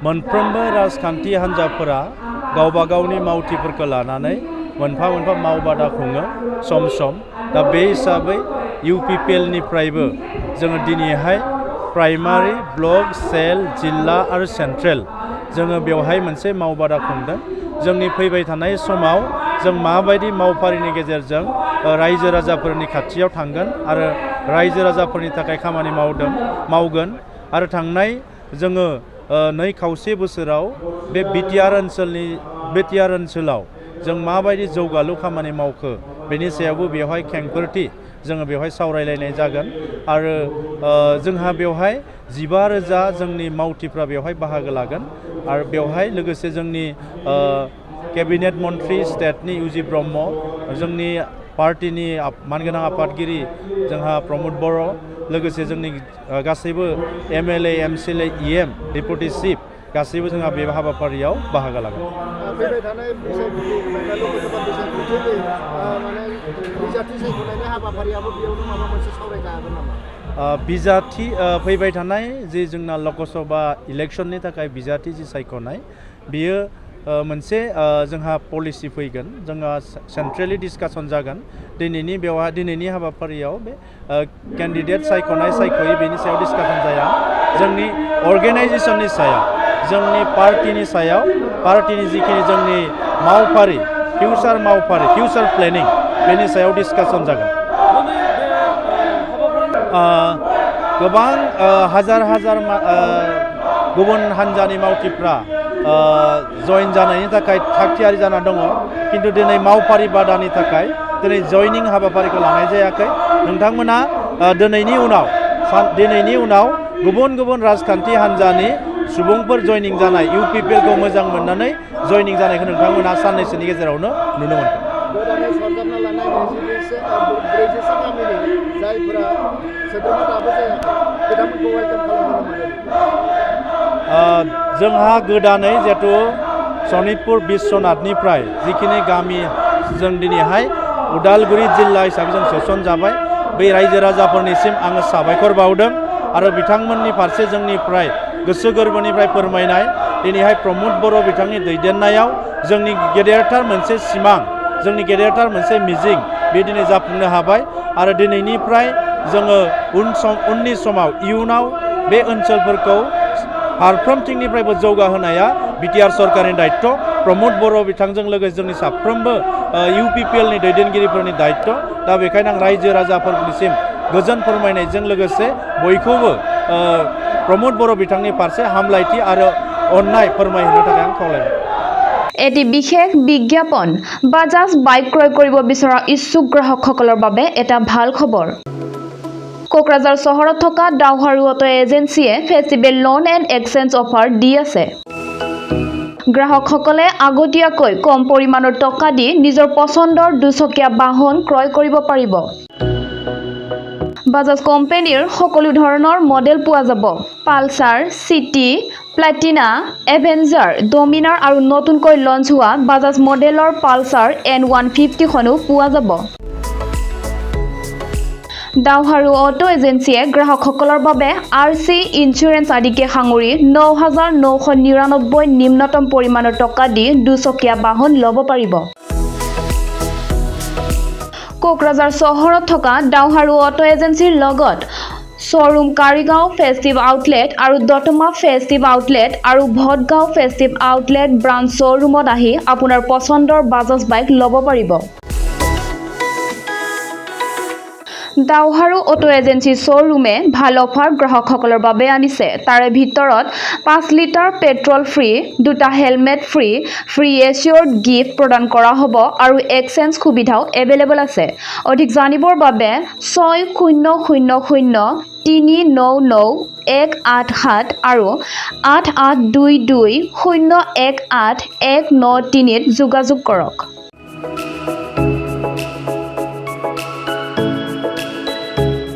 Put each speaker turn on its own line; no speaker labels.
मोनफ्रोमबो राजखान्थि हान्जाफोरा गावबा गावनि मावथिफोरखौ लानानै मोनफा मोनफा मावबादा खुङो सम दा बे हिसाबै UPPLनिफ्रायबो जोङो दिनैहाय प्राइमारि ब्लक सेल जिल्ला आरो सेन्ट्रेल जोङो बेवहाय मोनसे मावबादा खुंदों जोंनि फैबाय थानाय समाव जों माबायदि मावफारिनि गेजेरजों रायजो राजाफोरनि खाथियाव थांगोन आरो रायजो राजाफोरनि थाखाय खामानि मावगोन आरो थांनाय जोङो 2.5 बोसोराव बे बिटिआर ओनसोलाव जों माबायदि जौगालु खामानि मावखो बेनि सायावबो बेवहाय खेंफोरथि जोङो बेवहाय सावरायलायनाय जागोन आरो जोंहा बेवहाय 15,000 जोंनि मावथिफ्रा बेवहाय बाहागो लागोन आरो बेवहाय लोगोसे जोंनि केबिनेट मन्त्रि स्टेटनि UG ब्रह्म जोंनि पार्टीनि मानगोनां आफादगिरि जोंहा प्रमद बर' लोगोसे जोंनि गासैबो MLA MCLA EM deputy chief गासैबो जोंहा बे हाबाफारियाव बाहागो लागोन।
फैबाय थानाय लोकसभा बिसायख'थिनि बिजाथि सायख'नायनि हाबाफारियाबो बेयावनो माबा मोनसे सावरायजागोन नामा?
बिजाथि फैबाय थानाय जि जोंना लोकसभा इलेक्शननि थाखाय बिजाथि जि सायख'नाय बियो मोनसे जोंहा पलिसि फैगोन जोंहा सेन्ट्रेलि डिसकासन जागोन दिनैनि हाबाफारियाव बे केन्डिडेट सायख'यै बेनि सायाव डिसकासन जाया जोंनि अर्गेनाइजेसननि सायाव जोंनि पार्टीनि जिखिनि जोंनि मावफारि फिउचार प्लेनिं बेनि सायाव डिसकासन जागोन। गोबां हाजार गुबुन हान्जानि मावथिफ्रा जइन जानायनि थाखाय थागथियारि जाना दङ किन्तु दिनै मावफारि बादानि थाखाय दिनै जयनिं हाबाफारिखौ लानाय जायाखै नोंथांमोना दिनैनि उनाव गुबुन राजखान्थि हान्जानि सुबुंफोर जयनिं जानाय UPPLखौ मोजां मोननानै जयनिं जानायखौ नोंथांमोना साननैसोनि गेजेरावनो नुनो मोनगोन।
गोदानै सरजाबना लानाय 44 गामिनि जायफोरा सोद्रोमा दाबो जायाखै बिथांमोनखौ वेलकाम खालामनो
जोंहा गोदानै जिहेतु सनितपुर बिश्वनाथनिफ्राय जिखिनि गामि जों दिनैहाय उदालगुरि जिल्ला हिसाबै जों सोसनजाबाय बै रायजो राजाफोरनिसिम आङो साबायखर बावदों आरो बिथांमोननि फारसे जोंनिफ्राय गोसो गोरबोनिफ्राय फोरमायनाय दिनैहाय प्रमद बर' बिथांनि दैदेननायाव जोंनि गेदेरथार मोनसे सिमां जोंनि गेदेरथार मोनसे मिजिं बे दिनै जाफुंनो हाबाय आरो दिनैनिफ्राय जोङो उननि समाव इयुनाव बे ओनसोलफोरखौ फारफ्रोमथिंनिफ्रायबो जौगाहोनाया बिटिआर सरकारनि दायित्व प्रमद बर' बिथांजों लोगोसे जोंनि साफ्रोमबो UPPLनि दैदेनगिरिफोरनि दायित्व दा बेखायनो आं रायजो राजाफोरनिसिम गोजोन फोरमायनायजों लोगोसे बयखौबो प्रमद बर' बिथांनि फारसे हामलायथि आरो अननाय फोरमायहोनो थाखाय आं खावलायबाय।
এটি বিশেষ বিজ্ঞাপন বাজাজ বাইক ক্ৰয় কৰিব বিচৰা ইচ্ছুক গ্ৰাহকসকলৰ বাবে এটা ভাল খবৰ। কোকৰাঝাৰ চহৰত থকা ডাউহাৰু অটো এজেন্সিয়ে festival loan and exchange offer দি আছে। গ্ৰাহকসকলে আগতীয়াকৈ কম পৰিমাণৰ টকা দি নিজৰ পছন্দৰ দুচকীয়া বাহন ক্ৰয় কৰিব পাৰিব। বাজাজ কোম্পানীৰ সকলো ধৰণৰ মডেল পোৱা যাব। Pulsar, city, Platina, avenger, Dominar আৰু নতুনকৈ লঞ্চ হোৱা বাজাজ মডেলৰ পালচাৰ N150 খনো পোৱা যাব। ডাউহাৰু অটো এজেন্সিয়ে গ্ৰাহকসকলৰ বাবে RC ইঞ্চুৰেঞ্চ আদিকে সাঙুৰি 9,999 নিম্নতম পৰিমাণৰ টকা দি দুচকীয়া বাহন ল'ব পাৰিব। কোকৰাঝাৰ চহৰত থকা ডাউহাৰু অটো এজেন্সিৰ লগত শ্বৰুম কাৰিগাঁও ফেষ্টিভ আউটলেট আৰু দতমা ফেষ্টিভ আউটলেট আৰু ভটগাঁও ফেষ্টিভ আউটলেট ব্ৰাঞ্চ শ্বৰুমত আহি আপোনাৰ পছন্দৰ বাজাজ বাইক ল'ব পাৰিব। ডাউহাৰু অটো এজেন্সি শ্বৰুমে ভাল অফাৰ গ্ৰাহকসকলৰ বাবে আনিছে। তাৰে ভিতৰত 5 লিটাৰ পেট্ৰল ফ্ৰী, 2টা হেলমেট ফ্ৰী এচিয়ৰ্ড গিফ্ট প্ৰদান কৰা হ'ব আৰু এক্সচেঞ্জ সুবিধাও এভেইলেবল আছে। অধিক জানিবৰ বাবে 6000399187 আৰু 8822018193 যোগাযোগ কৰক।